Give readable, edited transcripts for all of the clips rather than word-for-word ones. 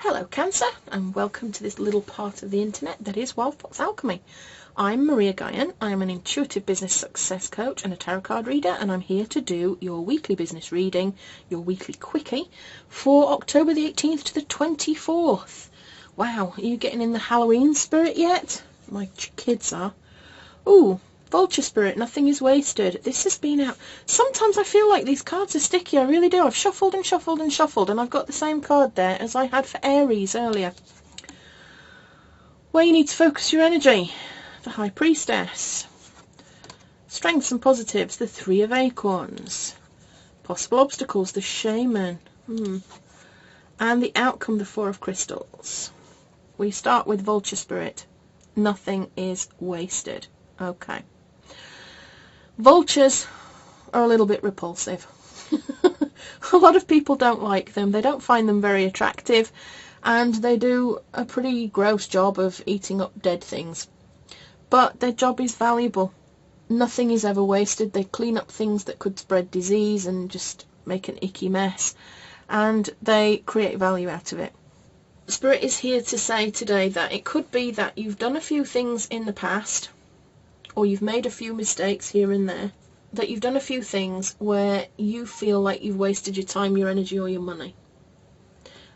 Hello Cancer, and welcome to this little part of the internet that is Wild Fox Alchemy. I'm Maria Gaian. I am an intuitive business success coach and a tarot card reader, and I'm here to do your weekly business reading, your weekly quickie, for October the 18th to the 24th. Wow, are you getting in the Halloween spirit yet? My kids are. Ooh, Vulture Spirit, nothing is wasted. This has been out. Sometimes I feel like these cards are sticky, I really do. I've shuffled and shuffled and shuffled, and I've got the same card there as I had for Aries earlier. Where you need to focus your energy. The High Priestess. Strengths and positives, the Three of Acorns. Possible obstacles, the Shaman. And the outcome, the Four of Crystals. We start with Vulture Spirit. Nothing is wasted. Okay. Vultures are a little bit repulsive. A lot of people don't like them. They don't find them very attractive, and they do a pretty gross job of eating up dead things. But their job is valuable. Nothing is ever wasted. They clean up things that could spread disease and just make an icky mess, and they create value out of it. Spirit is here to say today that it could be that you've done a few things in the past, or you've made a few mistakes here and there, that you've done a few things where you feel like you've wasted your time, your energy, or your money.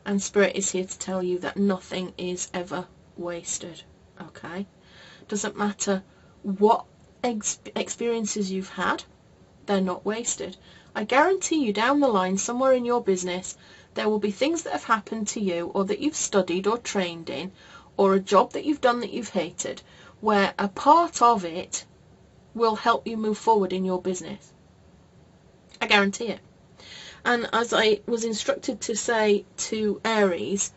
And Spirit is here to tell you that nothing is ever wasted, okay? Doesn't matter what experiences you've had, they're not wasted. I guarantee you down the line, somewhere in your business, there will be things that have happened to you, or that you've studied or trained in, or a job that you've done that you've hated, where a part of it will help you move forward in your business. I guarantee it. And as I was instructed to say to Aries,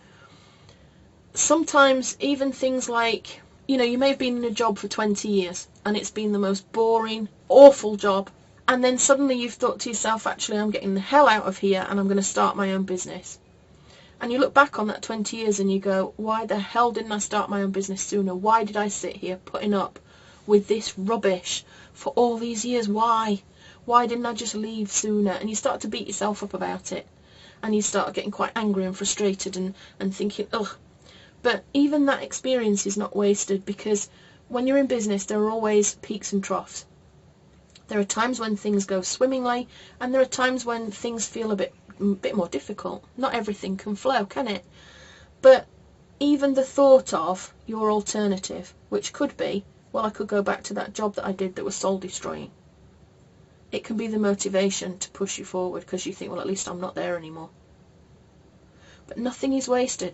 sometimes even things like, you know, you may have been in a job for 20 years and it's been the most boring, awful job, and then suddenly you've thought to yourself, actually, I'm getting the hell out of here and I'm going to start my own business. And you look back on that 20 years and you go, why the hell didn't I start my own business sooner? Why did I sit here putting up with this rubbish for all these years? Why? Why didn't I just leave sooner? And you start to beat yourself up about it. And you start getting quite angry and frustrated and thinking, ugh. But even that experience is not wasted, because when you're in business, there are always peaks and troughs. There are times when things go swimmingly, and there are times when things feel a bit more difficult. Not everything can flow, can it? But even the thought of your alternative, which could be, well, I could go back to that job that I did that was soul destroying. It can be the motivation to push you forward, because you think, well, at least I'm not there anymore. But nothing is wasted.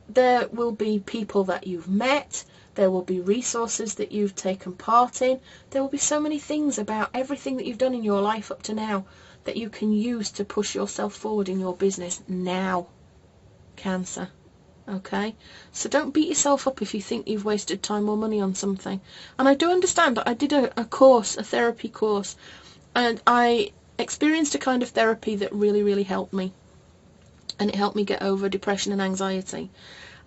There will be people that you've met, there will be resources that you've taken part in, there will be so many things about everything that you've done in your life up to now that you can use to push yourself forward in your business now, Cancer. Okay? So don't beat yourself up if you think you've wasted time or money on something. And I do understand that I did a course, a therapy course, and I experienced a kind of therapy that really, really helped me. And it helped me get over depression and anxiety.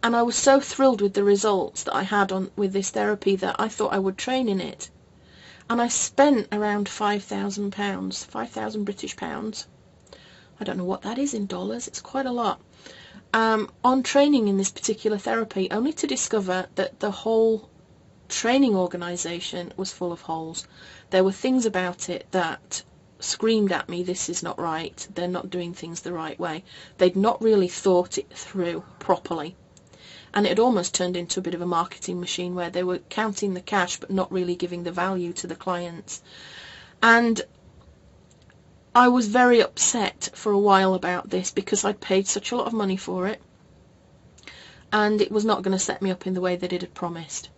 And I was so thrilled with the results that I had with this therapy that I thought I would train in it. And I spent around £5,000, 5,000 British pounds. I don't know what that is in dollars, it's quite a lot. On training in this particular therapy, only to discover that the whole training organisation was full of holes. There were things about it that screamed at me, this is not right, they're not doing things the right way. They'd not really thought it through properly. And it had almost turned into a bit of a marketing machine where they were counting the cash but not really giving the value to the clients. And I was very upset for a while about this, because I'd paid such a lot of money for it and it was not going to set me up in the way that it had promised.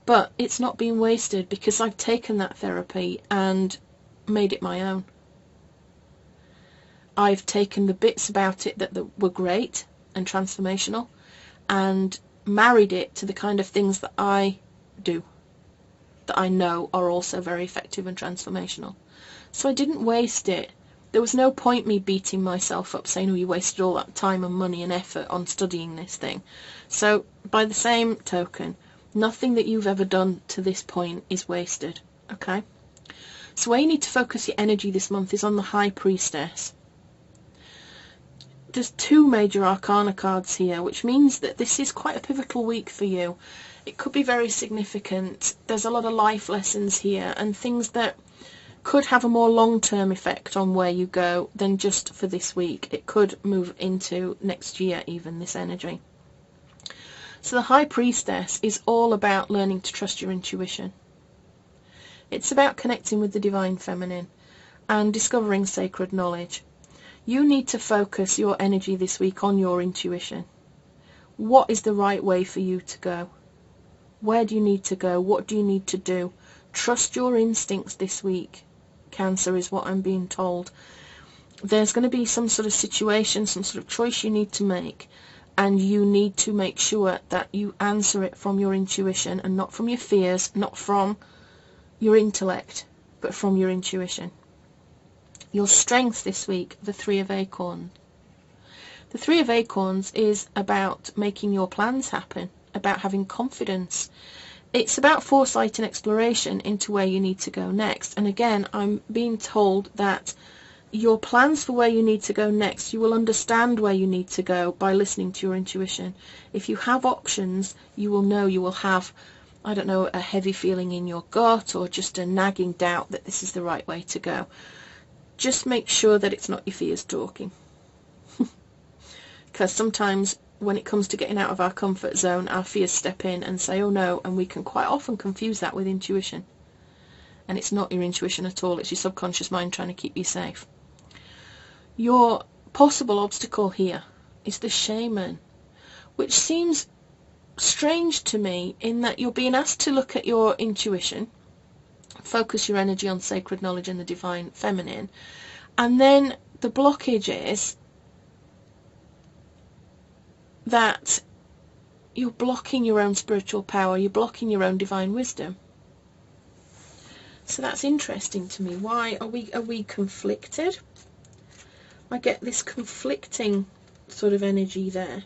But it's not been wasted, because I've taken that therapy and made it my own. I've taken the bits about it that were great and transformational and married it to the kind of things that I do, that I know are also very effective and transformational. So I didn't waste it. There was no point me beating myself up saying, oh, you wasted all that time and money and effort on studying this thing. So by the same token, nothing that you've ever done to this point is wasted, okay? So where you need to focus your energy this month is on the High Priestess. there's 2 major arcana cards here, which means that this is quite a pivotal week for you. It could be very significant. There's a lot of life lessons here and things that could have a more long-term effect on where you go than just for this week. It could move into next year even, this energy. So the High Priestess is all about learning to trust your intuition. It's about connecting with the Divine Feminine and discovering sacred knowledge. You need to focus your energy this week on your intuition. What is the right way for you to go? Where do you need to go? What do you need to do? Trust your instincts this week, Cancer, is what I'm being told. There's going to be some sort of situation, some sort of choice you need to make, and you need to make sure that you answer it from your intuition and not from your fears, not from your intellect, but from your intuition. Your strength this week, the 3 of Acorns. The 3 of Acorns is about making your plans happen, about having confidence. It's about foresight and exploration into where you need to go next. And again, I'm being told that your plans for where you need to go next, you will understand where you need to go by listening to your intuition. If you have options, you will know you will have, I don't know, a heavy feeling in your gut or just a nagging doubt that this is the right way to go. Just make sure that it's not your fears talking. Because sometimes when it comes to getting out of our comfort zone, our fears step in and say, oh no, and we can quite often confuse that with intuition. And it's not your intuition at all, it's your subconscious mind trying to keep you safe. Your possible obstacle here is the Shaman, which seems strange to me in that you're being asked to look at your intuition, focus your energy on sacred knowledge and the Divine Feminine, and then the blockage is that you're blocking your own spiritual power, you're blocking your own divine wisdom. So that's interesting to me. Why are we conflicted? I get this conflicting sort of energy there.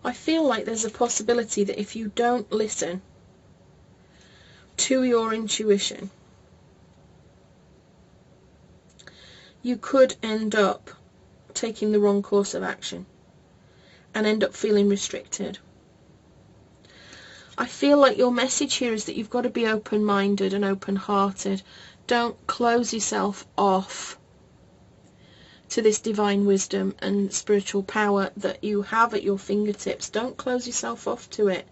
I feel like there's a possibility that if you don't listen to your intuition, you could end up taking the wrong course of action and end up feeling restricted. I feel like your message here is that you've got to be open-minded and open-hearted. Don't close yourself off to this divine wisdom and spiritual power that you have at your fingertips. Don't close yourself off to it,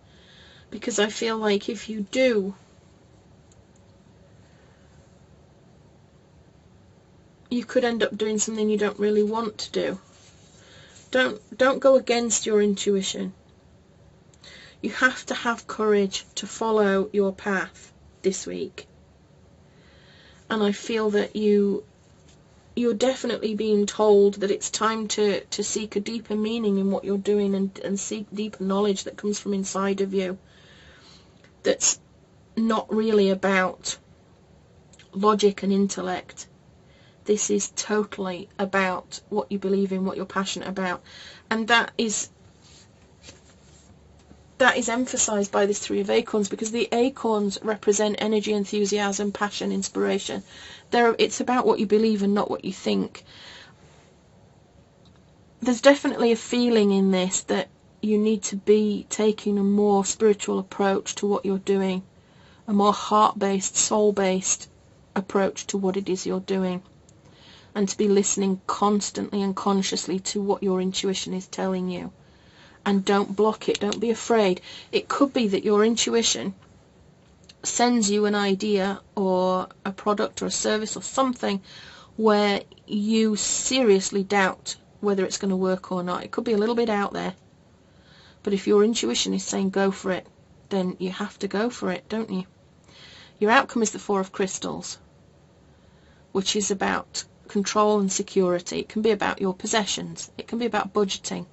because I feel like if you do, you could end up doing something you don't really want to do. Don't go against your intuition. You have to have courage to follow your path this week. And I feel that you're definitely being told that it's time to seek a deeper meaning in what you're doing and seek deeper knowledge that comes from inside of you. That's not really about logic and intellect. This is totally about what you believe in, what you're passionate about. And that is emphasized by this 3 of Acorns, because the acorns represent energy, enthusiasm, passion, inspiration. It's about what you believe and not what you think. There's definitely a feeling in this that you need to be taking a more spiritual approach to what you're doing, a more heart-based, soul-based approach to what it is you're doing, and to be listening constantly and consciously to what your intuition is telling you. And don't block it. Don't be afraid. It could be that your intuition sends you an idea or a product or a service or something where you seriously doubt whether it's going to work or not. It could be a little bit out there. But if your intuition is saying go for it, then you have to go for it, don't you? Your outcome is the 4 of Crystals, which is about control and security. It can be about your possessions. It can be about budgeting.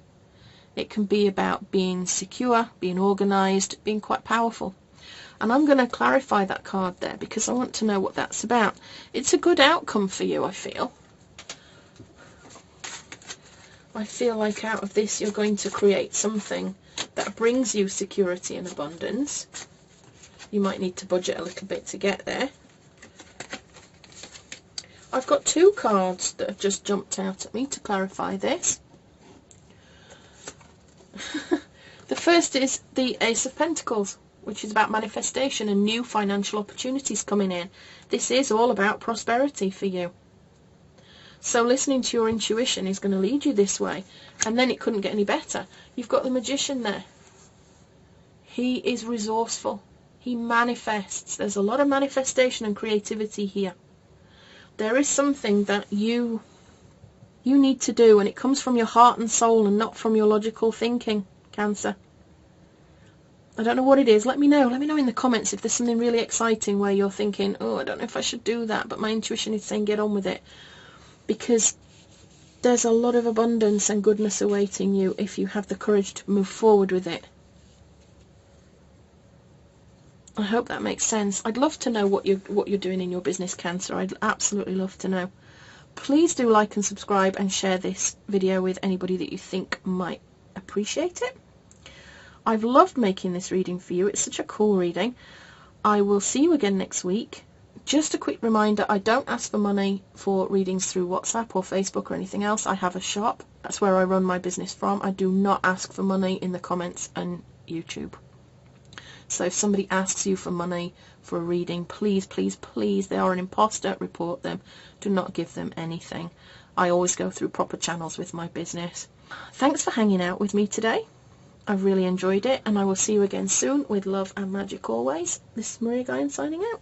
It can be about being secure, being organised, being quite powerful. And I'm going to clarify that card there because I want to know what that's about. It's a good outcome for you, I feel. I feel like out of this you're going to create something that brings you security and abundance. You might need to budget a little bit to get there. I've got two cards that have just jumped out at me to clarify this. The first is the Ace of Pentacles, which is about manifestation and new financial opportunities coming in. This is all about prosperity for you. So listening to your intuition is going to lead you this way. And then it couldn't get any better. You've got the Magician there. He is resourceful. He manifests. There's a lot of manifestation and creativity here. There is something that you need to do, and it comes from your heart and soul and not from your logical thinking, Cancer. I don't know what it is. Let me know. Let me know in the comments if there's something really exciting where you're thinking, oh, I don't know if I should do that, but my intuition is saying get on with it. Because there's a lot of abundance and goodness awaiting you if you have the courage to move forward with it. I hope that makes sense. I'd love to know what you're doing in your business, Cancer. I'd absolutely love to know. Please do like and subscribe and share this video with anybody that you think might appreciate it. I've loved making this reading for you. It's such a cool reading. I will see you again next week. Just a quick reminder, I don't ask for money for readings through WhatsApp or Facebook or anything else. I have a shop. That's where I run my business from. I do not ask for money in the comments and YouTube. So if somebody asks you for money for a reading, please, please, please, they are an imposter, report them. Do not give them anything. I always go through proper channels with my business. Thanks for hanging out with me today. I've really enjoyed it, and I will see you again soon with love and magic always. This is Maria Gaian signing out.